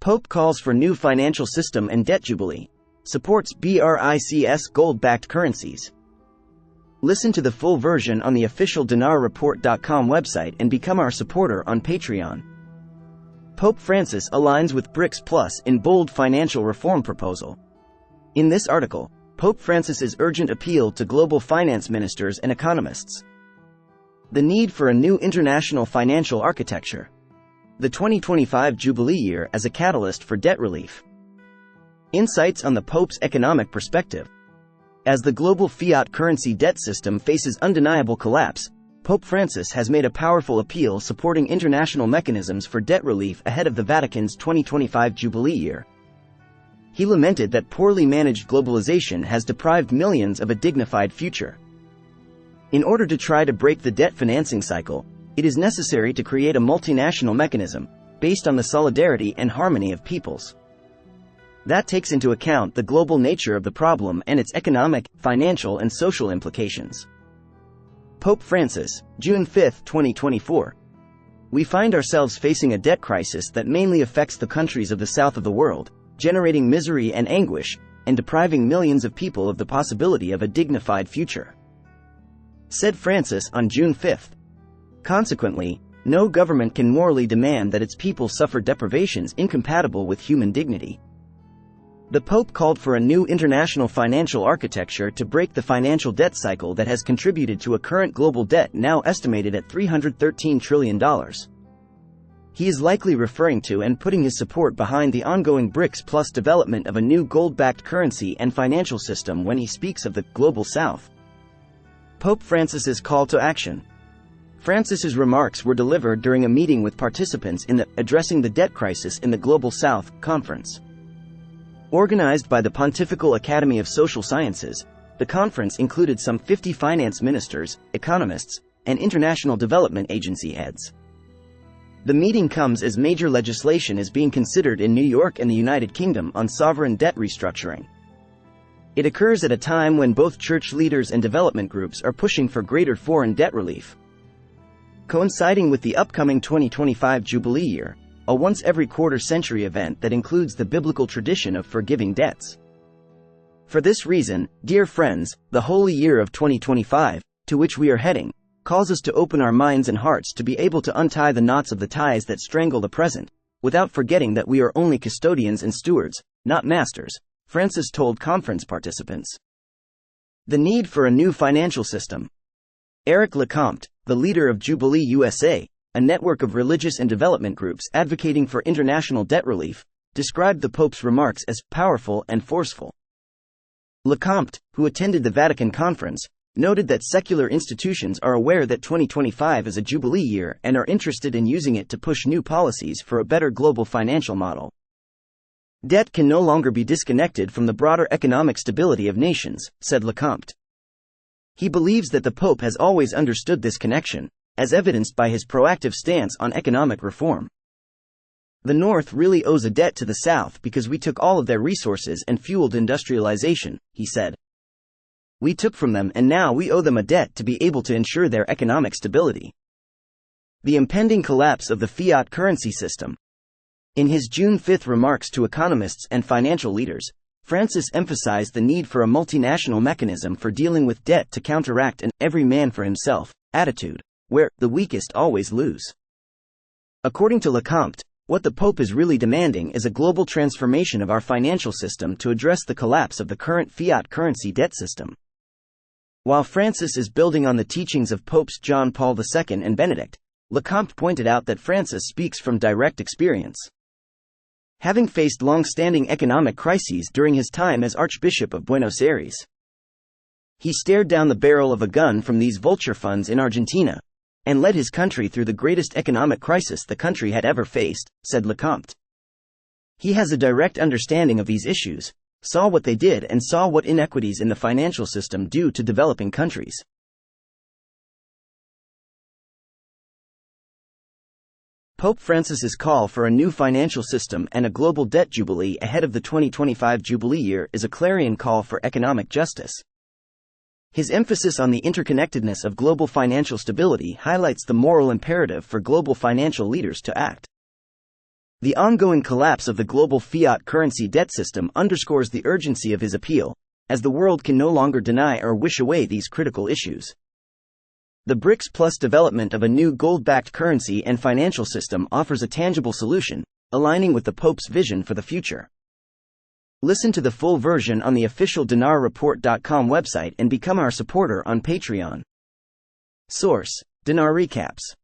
Pope calls for new financial system and debt jubilee. Supports BRICS gold-backed currencies. Listen to the full version on the official dinarreport.com website and become our supporter on Patreon. Pope Francis aligns with BRICS Plus in bold financial reform proposal. In this article, Pope Francis's urgent appeal to global finance ministers and economists. The need for a new international financial architecture. The 2025 Jubilee year as a catalyst for debt relief. Insights on the Pope's economic perspective. As the global fiat currency debt system faces undeniable collapse, Pope Francis has made a powerful appeal supporting international mechanisms for debt relief ahead of the Vatican's 2025 Jubilee year. He lamented that poorly managed globalization has deprived millions of a dignified future. In order to try to break the debt financing cycle, it is necessary to create a multinational mechanism, based on the solidarity and harmony of peoples. That takes into account the global nature of the problem and its economic, financial and social implications. Pope Francis, June 5, 2024. We find ourselves facing a debt crisis that mainly affects the countries of the south of the world, generating misery and anguish, and depriving millions of people of the possibility of a dignified future. Said Francis on June 5. Consequently, no government can morally demand that its people suffer deprivations incompatible with human dignity. The Pope called for a new international financial architecture to break the financial debt cycle that has contributed to a current global debt now estimated at $313 trillion. He is likely referring to and putting his support behind the ongoing BRICS Plus development of a new gold-backed currency and financial system when he speaks of the Global South. Pope Francis's call to action. Francis's remarks were delivered during a meeting with participants in the Addressing the Debt Crisis in the Global South conference. Organized by the Pontifical Academy of Social Sciences, the conference included some 50 finance ministers, economists, and international development agency heads. The meeting comes as major legislation is being considered in New York and the United Kingdom on sovereign debt restructuring. It occurs at a time when both church leaders and development groups are pushing for greater foreign debt relief. Coinciding with the upcoming 2025 Jubilee year, a once-every-quarter-century event that includes the biblical tradition of forgiving debts. For this reason, dear friends, the holy year of 2025, to which we are heading, calls us to open our minds and hearts to be able to untie the knots of the ties that strangle the present, without forgetting that we are only custodians and stewards, not masters, Francis told conference participants. The need for a new financial system. Eric Lecomte, the leader of Jubilee USA, a network of religious and development groups advocating for international debt relief, described the Pope's remarks as powerful and forceful. Lecomte, who attended the Vatican conference, noted that secular institutions are aware that 2025 is a Jubilee year and are interested in using it to push new policies for a better global financial model. Debt can no longer be disconnected from the broader economic stability of nations, said Lecomte. He believes that the Pope has always understood this connection, as evidenced by his proactive stance on economic reform. The North really owes a debt to the South because we took all of their resources and fueled industrialization, he said. We took from them and now we owe them a debt to be able to ensure their economic stability. The impending collapse of the fiat currency system. In his June 5 remarks to economists and financial leaders, Francis emphasized the need for a multinational mechanism for dealing with debt to counteract an every man for himself attitude, where the weakest always lose. According to Lecomte, what the Pope is really demanding is a global transformation of our financial system to address the collapse of the current fiat currency debt system. While Francis is building on the teachings of Popes John Paul II and Benedict, Lecomte pointed out that Francis speaks from direct experience. Having faced long-standing economic crises during his time as Archbishop of Buenos Aires, he stared down the barrel of a gun from these vulture funds in Argentina, and led his country through the greatest economic crisis the country had ever faced, said Lecomte. He has a direct understanding of these issues, saw what they did and saw what inequities in the financial system do to developing countries. Pope Francis's call for a new financial system and a global debt jubilee ahead of the 2025 Jubilee year is a clarion call for economic justice. His emphasis on the interconnectedness of global financial stability highlights the moral imperative for global financial leaders to act. The ongoing collapse of the global fiat currency debt system underscores the urgency of his appeal, as the world can no longer deny or wish away these critical issues. The BRICS Plus development of a new gold-backed currency and financial system offers a tangible solution, aligning with the Pope's vision for the future. Listen to the full version on the official dinarreport.com website and become our supporter on Patreon. Source: Dinar Recaps.